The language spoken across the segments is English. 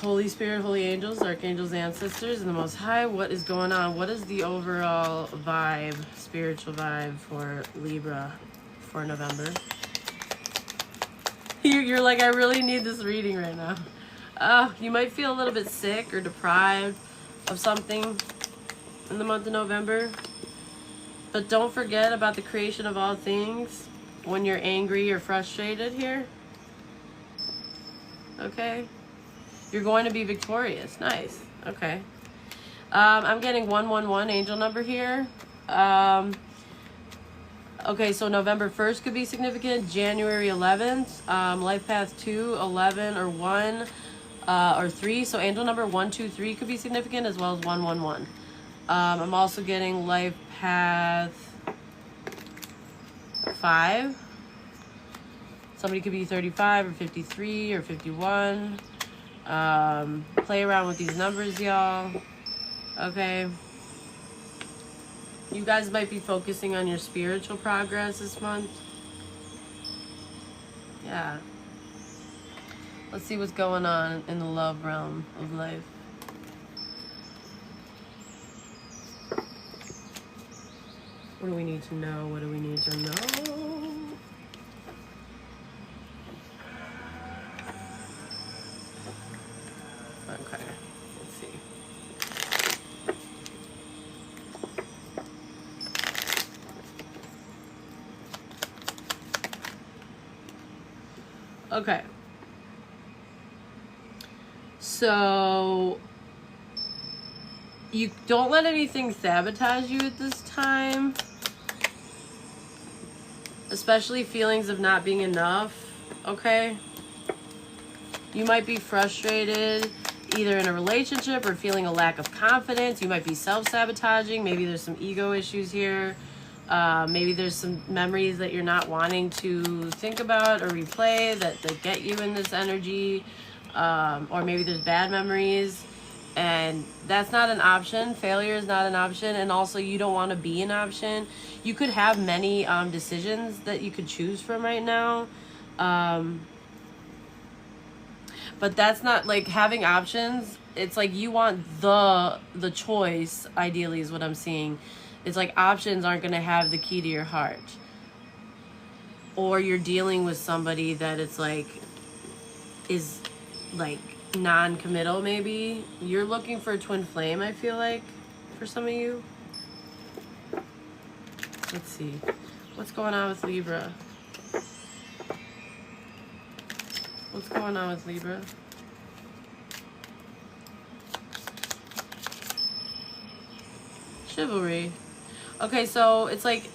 Holy Spirit, holy angels, archangels, ancestors, and the Most High, what is going on? What is the overall vibe, spiritual vibe for Libra for November? You're like, I really need this reading right now. You might feel a little bit sick or deprived of something in the month of November. But don't forget about the creation of all things when you're angry or frustrated here. Okay? You're going to be victorious. Nice. Okay. I'm getting 111 angel number here. Okay, so November 1st could be significant. January 11th. Life path 2, 11, or 1, or 3. So angel number 1, 2, 3 could be significant, as well as 111. I'm also getting life path 5. Somebody could be 35 or 53 or 51. Play around with these numbers, y'all. Okay. You guys might be focusing on your spiritual progress this month. Yeah. Let's see what's going on in the love realm of life. What do we need to know? What do we need to know? Okay, let's see. Okay. So you don't let anything sabotage you at this time. Especially feelings of not being enough, okay? You might be frustrated either in a relationship or feeling a lack of confidence. You might be self-sabotaging. Maybe there's some ego issues here. Maybe there's some memories that you're not wanting to think about or replay that get you in this energy. Or maybe there's bad memories. And that's not an option. Failure is not an option. And also you don't want to be an option. You could have many decisions that you could choose from right now. But that's not like having options. It's like you want the choice, ideally, is what I'm seeing. It's like options aren't going to have the key to your heart. Or you're dealing with somebody that it's like, is like non-committal maybe. You're looking for a twin flame, I feel like, for some of you. Let's see. What's going on with Libra? What's going on with Libra? Chivalry. Okay, so it's like,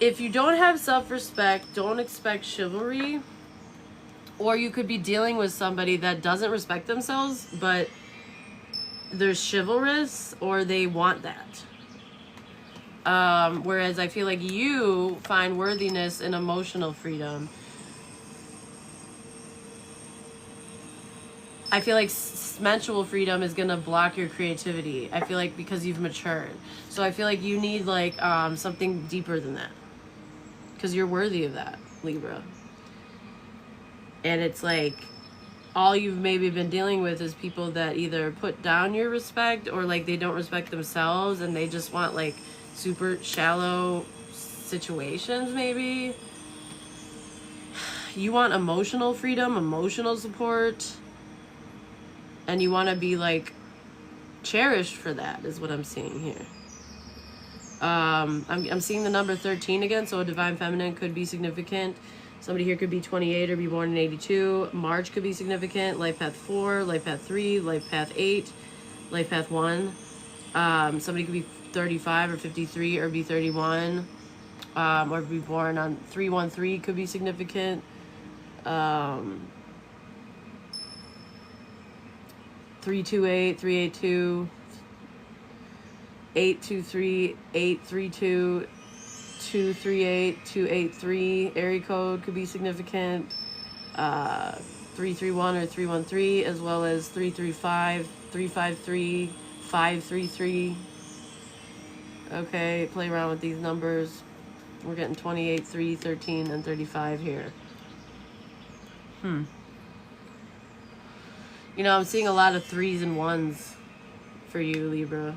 if you don't have self-respect, don't expect chivalry. Or you could be dealing with somebody that doesn't respect themselves, but they're chivalrous, or they want that. Whereas I feel like you find worthiness in emotional freedom. I feel like mental freedom is going to block your creativity. I feel like because you've matured. So I feel like you need like something deeper than that. Because you're worthy of that, Libra. And it's like all you've maybe been dealing with is people that either put down your respect or like they don't respect themselves and they just want like super shallow situations maybe. You want emotional freedom, emotional support, and you want to be like cherished for that is what I'm seeing here. I'm seeing the number 13 again, so a divine feminine could be significant. Somebody here could be 28 or be born in 82. March could be significant. Life path 4, life path 3, life path 8, life path 1. Somebody could be 35 or 53 or be 31. Or be born on 313 could be significant. 328, 382, 823, 832, 238, 283 area code could be significant. 331 or 313, as well as 335, 353, 533. Okay, play around with these numbers. We're getting 28, 3, 13, and 35 here. You know, I'm seeing a lot of 3s and 1s for you, Libra.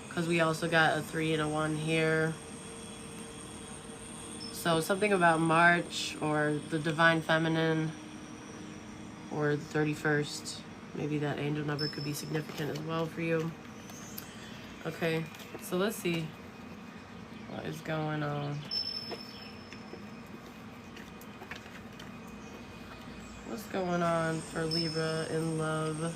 Because we also got a 3 and a 1 here. So something about March or the Divine Feminine or the 31st. Maybe that angel number could be significant as well for you. Okay, so let's see what is going on. What's going on for Libra in love?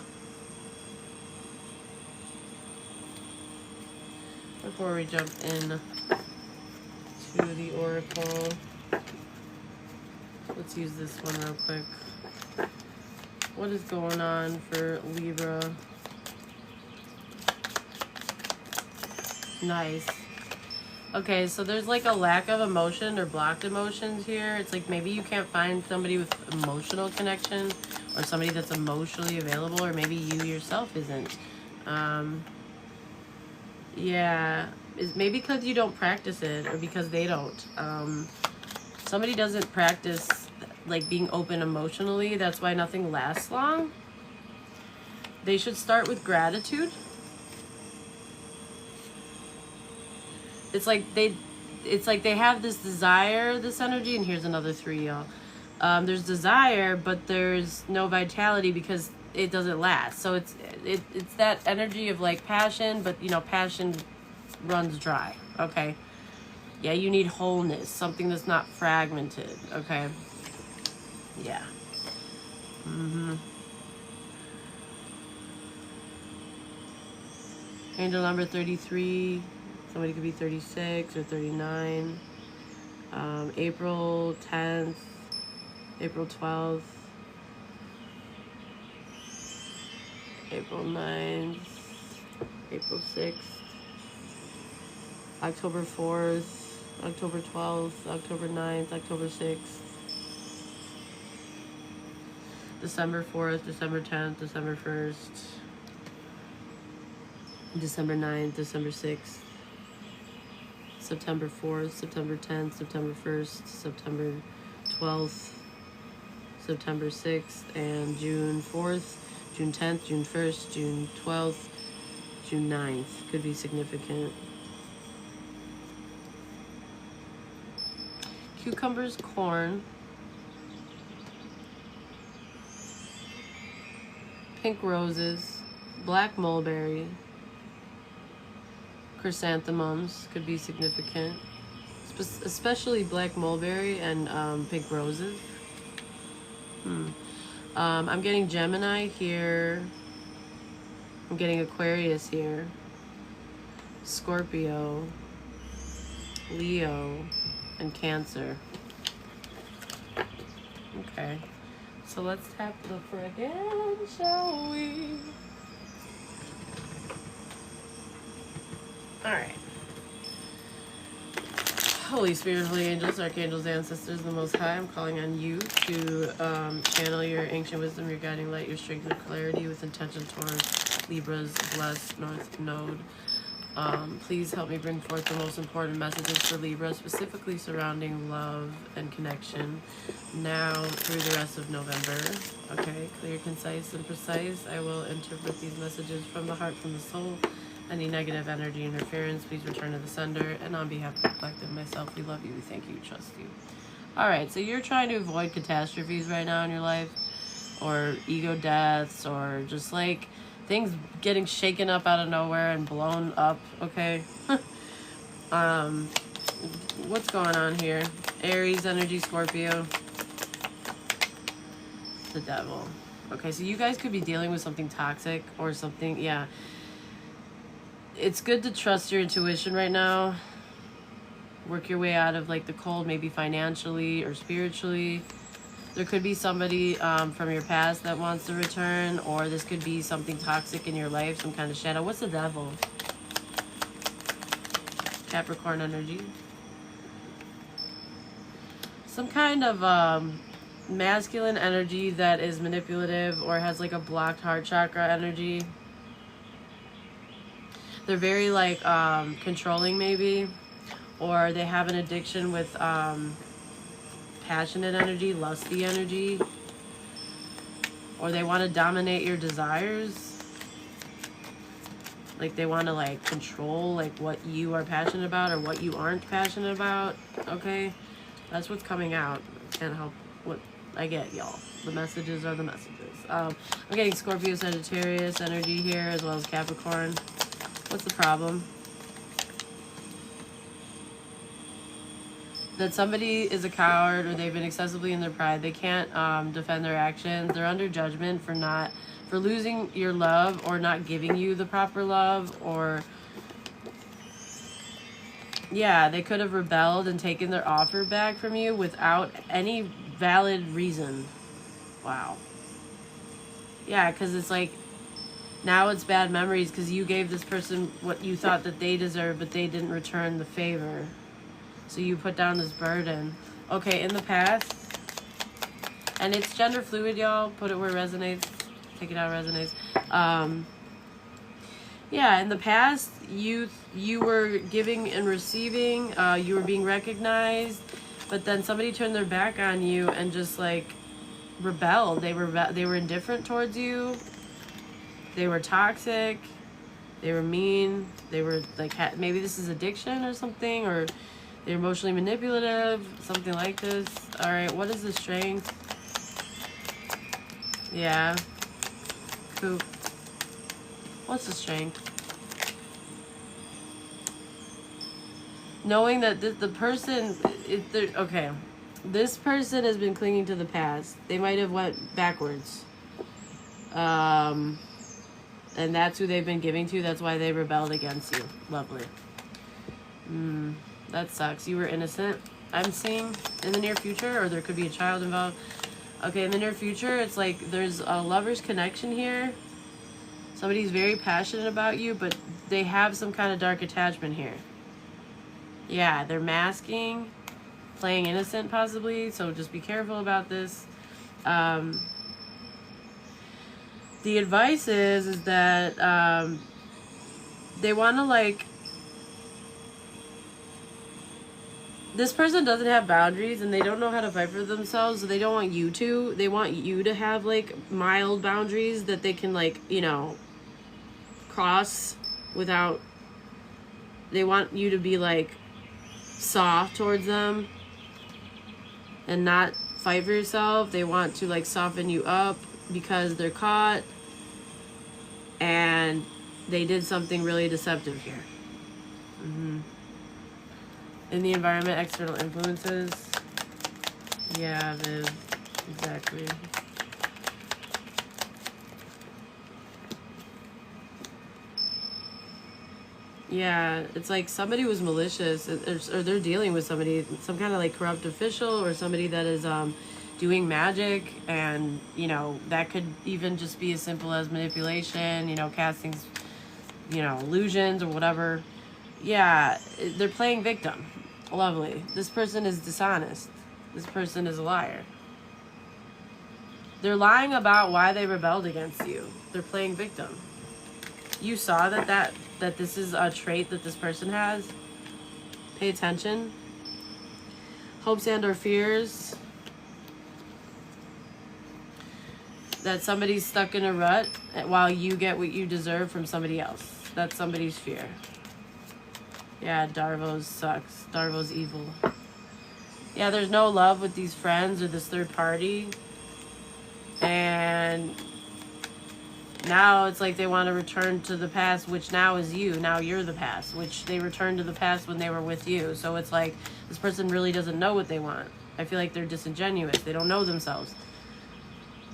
Before we jump in to the oracle, let's use this one real quick. What is going on for Libra? Nice. Okay, so there's like a lack of emotion or blocked emotions here. It's like maybe you can't find somebody with emotional connection or somebody that's emotionally available, or maybe you yourself isn't. Yeah, it's maybe because you don't practice it or because they don't. Somebody doesn't practice like being open emotionally. That's why nothing lasts long. They should start with gratitude. It's like they have this desire, this energy, and here's another 3, y'all. There's desire, but there's no vitality because it doesn't last. So it's that energy of like passion, but you know, passion runs dry. Okay. Yeah, you need wholeness, something that's not fragmented. Okay. Yeah. Angel number 33. Somebody could be 36 or 39. April 10th, April 12th, April 9th, April 6th, October 4th, October 12th, October 9th, October 6th, December 4th, December 10th, December 1st, December 9th, December 6th, September 4th, September 10th, September 1st, September 12th, September 6th, and June 4th, June 10th, June 1st, June 12th, June 9th. Could be significant. Cucumbers, corn, pink roses, black mulberry, chrysanthemums could be significant, especially black mulberry and pink roses. I'm getting Gemini here. I'm getting Aquarius here. Scorpio, Leo, and Cancer. Okay. So let's tap the friggin', shall we? Alright. Holy Spirit, Holy Angels, Archangels, Ancestors, the Most High, I'm calling on you to channel your ancient wisdom, your guiding light, your strength and clarity with intention towards Libra's blessed North Node. Please help me bring forth the most important messages for Libra, specifically surrounding love and connection, now through the rest of November. Okay, clear, concise, and precise. I will interpret these messages from the heart, from the soul. Any negative energy interference, please return to the sender. And on behalf of the collective, myself, we love you, we thank you, we trust you. Alright, so you're trying to avoid catastrophes right now in your life, or ego deaths, or just like things getting shaken up out of nowhere and blown up, okay? What's going on here? Aries energy, Scorpio. The devil. Okay, so you guys could be dealing with something toxic or something, yeah. It's good to trust your intuition right now. Work your way out of like the cold, maybe financially or spiritually. There could be somebody from your past that wants to return, or this could be something toxic in your life, some kind of shadow. What's the devil? Capricorn energy. Some kind of masculine energy that is manipulative or has like a blocked heart chakra energy. They're very like controlling maybe, or they have an addiction with passionate energy, lusty energy, or they want to dominate your desires. Like they want to like control like what you are passionate about or what you aren't passionate about. Okay, that's what's coming out. Can't help what I get, y'all. The messages are the messages. I'm getting Scorpio, Sagittarius energy here, as well as Capricorn. What's the problem? That somebody is a coward or they've been excessively in their pride. They can't defend their actions. They're under judgment for losing your love or not giving you the proper love, or yeah, they could have rebelled and taken their offer back from you without any valid reason. Wow. Yeah, because it's like now it's bad memories because you gave this person what you thought that they deserved, but they didn't return the favor. So you put down this burden. Okay, in the past, and it's gender fluid, y'all. Put it where it resonates. Take it out, resonates. Yeah, in the past, you were giving and receiving. You were being recognized, but then somebody turned their back on you and just like rebelled. They were indifferent towards you. They were toxic. They were mean. They were like maybe this is addiction or something, or they're emotionally manipulative, something like this. All right, what is the strength? Yeah. Cool. What's the strength? Knowing that the person, okay, this person has been clinging to the past. They might have went backwards. And that's who they've been giving to. That's why they rebelled against you. Lovely. That sucks. You were innocent, I'm seeing, in the near future, or there could be a child involved. Okay, in the near future, it's like there's a lover's connection here. Somebody's very passionate about you, but they have some kind of dark attachment here. Yeah, they're masking, playing innocent possibly, so just be careful about this. The advice is that they want to like, this person doesn't have boundaries and they don't know how to fight for themselves, so they don't want you to. They want you to have like mild boundaries that they can like, you know, cross without, they want you to be like soft towards them and not fight for yourself. They want to like soften you up because they're caught and they did something really deceptive here. In the environment, external influences. Yeah, Viv. Exactly. Yeah, it's like somebody was malicious, or they're dealing with somebody, some kind of like corrupt official, or somebody that is doing magic, and you know that could even just be as simple as manipulation, you know, casting, you know, illusions or whatever. Yeah, they're playing victim. Lovely. This person is dishonest. This person is a liar. They're lying about why they rebelled against you. They're playing victim. You saw that this is a trait that this person has. Pay attention. Hopes and or fears. That somebody's stuck in a rut while you get what you deserve from somebody else. That's somebody's fear. Yeah, Darvos sucks. Darvos evil. Yeah, there's no love with these friends or this third party. And now it's like they want to return to the past, which now is you. Now you're the past, which they returned to the past when they were with you. So it's like this person really doesn't know what they want. I feel like they're disingenuous. They don't know themselves.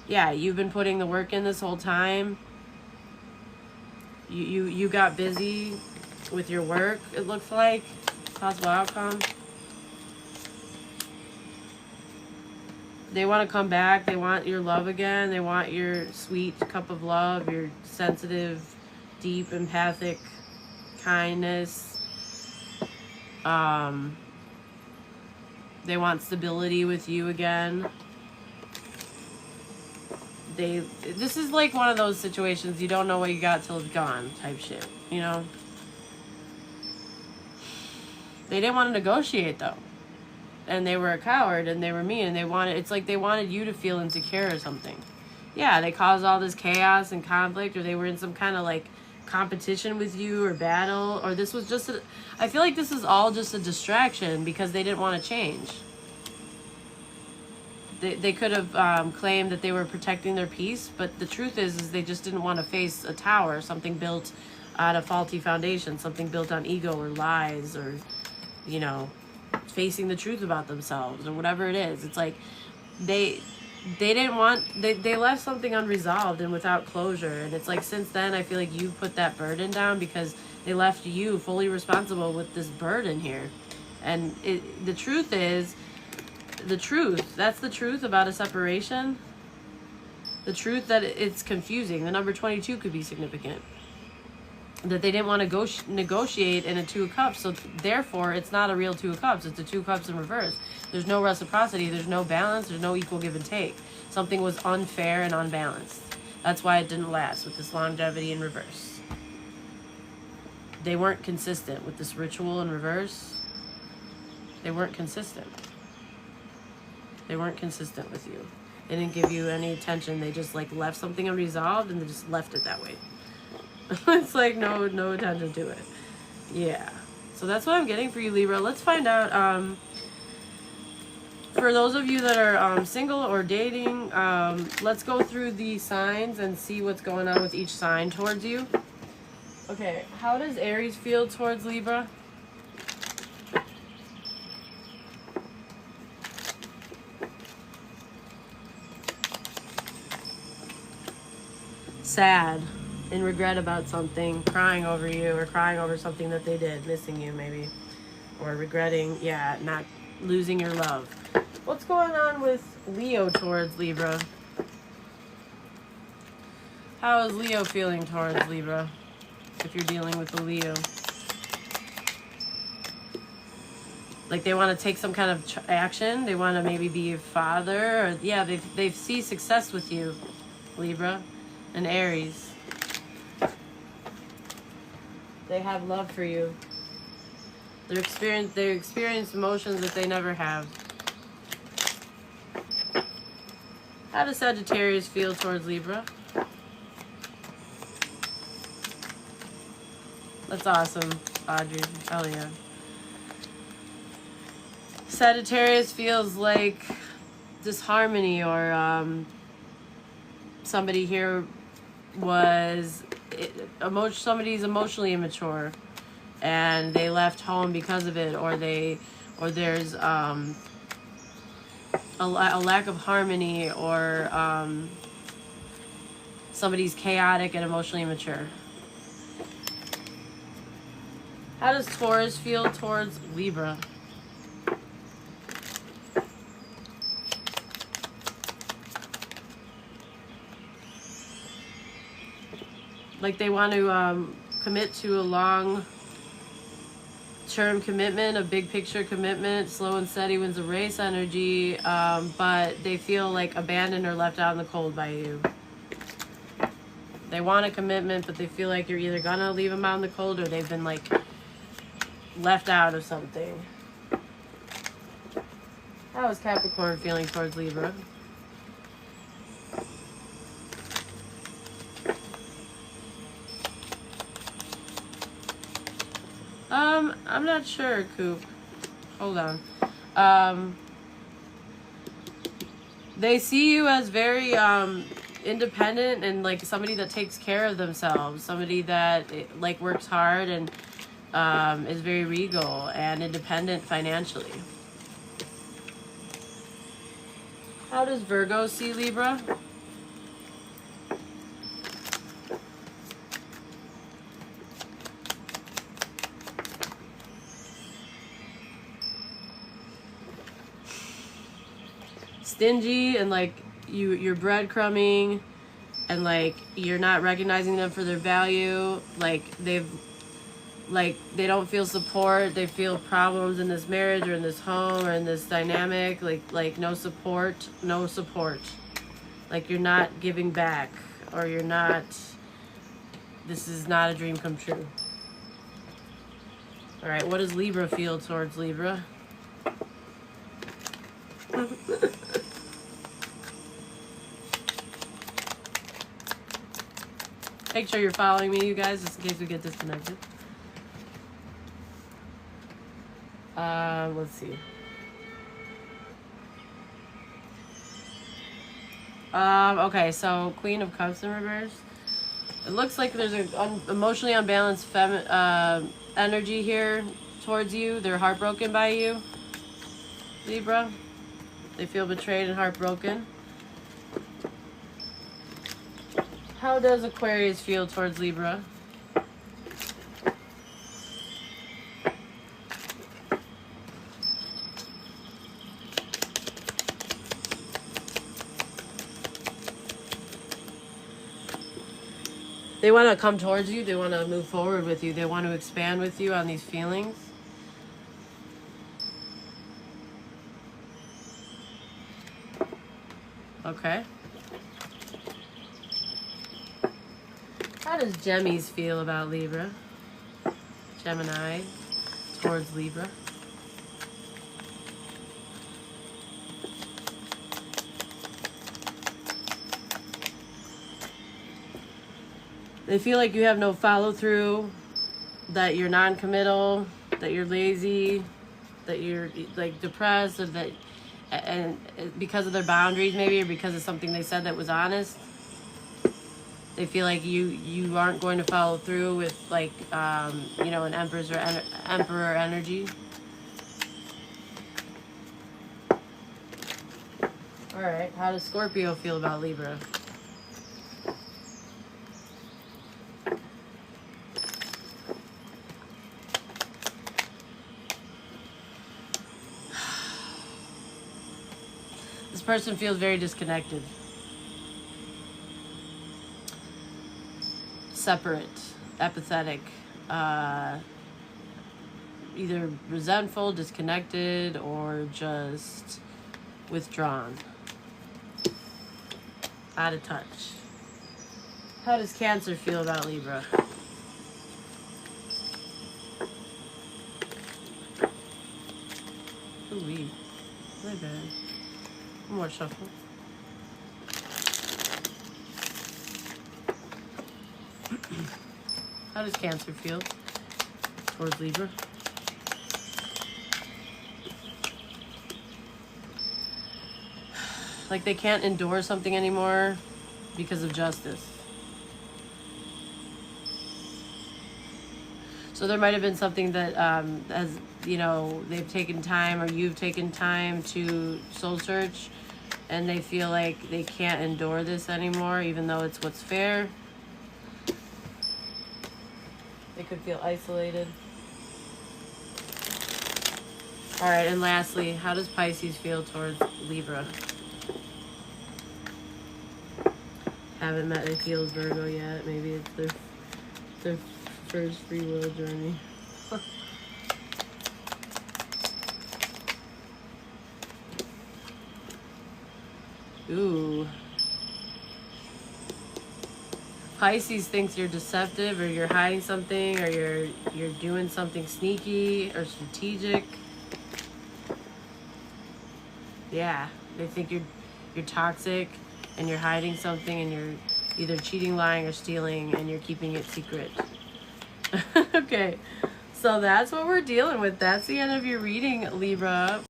Yeah, you've been putting the work in this whole time. You got busy with your work, it looks like. Possible outcome. They want to come back. They want your love again. They want your sweet cup of love, your sensitive, deep, empathic kindness. They want stability with you again. This is like one of those situations you don't know what you got till it's gone type shit, you know? They didn't want to negotiate though. and they were a coward and they were mean and it's like they wanted you to feel insecure or something. Yeah, they caused all this chaos and conflict, or they were in some kind of like competition with you or battle, or this was just I feel like this is all just a distraction because they didn't want to change. They could have claimed that they were protecting their peace, but the truth is they just didn't want to face a tower, something built on a faulty foundation, something built on ego or lies, or, you know, facing the truth about themselves or whatever it is. It's like they didn't want, they left something unresolved and without closure. And it's like since then I feel like you put that burden down because they left you fully responsible with this burden here. And the truth is, that's the truth about a separation. The truth that it's confusing. The number 22 could be significant. That they didn't want to negotiate in a 2 of cups, so therefore it's not a real 2 of cups. It's a 2 of cups in reverse. There's no reciprocity, there's no balance, there's no equal give and take. Something was unfair and unbalanced. That's why it didn't last with this longevity in reverse. They weren't consistent with this ritual in reverse. They weren't consistent. They weren't consistent with you. They didn't give you any attention. They just like left something unresolved and they just left it that way. It's like no attention to it. Yeah. So that's what I'm getting for you, Libra. Let's find out. For those of you that are single or dating, let's go through the signs and see what's going on with each sign towards you. Okay. How does Aries feel towards Libra? Sad and regret about something, crying over you, or crying over something that they did, missing you maybe, or regretting, yeah, not losing your love. What's going on with Leo towards Libra? How is Leo feeling towards Libra, if you're dealing with a Leo? Like they want to take some kind of action, they want to maybe be a father, or yeah, they see success with you, Libra. And Aries, they have love for you. They experience emotions that they never have. How does Sagittarius feel towards Libra? That's awesome, Audrey. Hell yeah. Sagittarius feels like disharmony, or somebody here was somebody's emotionally immature and they left home because of it, or there's a lack of harmony, or somebody's chaotic and emotionally immature. How does Taurus feel towards Libra? Like they want to commit to a long-term commitment, a big picture commitment, slow and steady wins the race energy, but they feel like abandoned or left out in the cold by you. They want a commitment, but they feel like you're either gonna leave them out in the cold or they've been like left out of something. How is Capricorn feeling towards Libra? I'm not sure, Coop. Hold on. They see you as very independent and like somebody that takes care of themselves, somebody that like works hard and is very regal and independent financially. How does Virgo see Libra? Stingy and like you're breadcrumbing and like you're not recognizing them for their value. Like they don't feel support. They feel problems in this marriage or in this home or in this dynamic. Like no support. Like you're not giving back, or you're not. This is not a dream come true. All right, what does Libra feel towards Libra? Make sure you're following me, you guys, just in case we get disconnected. Let's see. Okay, so Queen of Cups in reverse. It looks like there's an emotionally unbalanced energy here towards you. They're heartbroken by you, Libra. They feel betrayed and heartbroken. How does Aquarius feel towards Libra? They want to come towards you. They want to move forward with you. They want to expand with you on these feelings. Okay. How does Gemmies feel about Libra? Gemini towards Libra. They feel like you have no follow through, that you're non-committal, that you're lazy, that you're like depressed, or that, and because of their boundaries maybe, or because of something they said that was honest. They feel like you aren't going to follow through with like you know, an Empress or Emperor energy. All right, how does Scorpio feel about Libra? This person feels very disconnected. Separate, apathetic, either resentful, disconnected, or just withdrawn, out of touch. How does Cancer feel about Libra? Ooh-wee. Really bad. One more shuffle. How does Cancer feel towards Libra? Like they can't endure something anymore because of justice. So there might have been something that has, you know, they've taken time, or you've taken time to soul search, and they feel like they can't endure this anymore, even though it's what's fair. They could feel isolated. All right, and lastly, how does Pisces feel towards Libra? Haven't met a healed Virgo yet. Maybe it's their first free will journey. Ooh. Pisces thinks you're deceptive, or you're hiding something, or you're doing something sneaky or strategic. Yeah, they think you're toxic, and you're hiding something, and you're either cheating, lying, or stealing, and you're keeping it secret. Okay, so that's what we're dealing with. That's the end of your reading, Libra.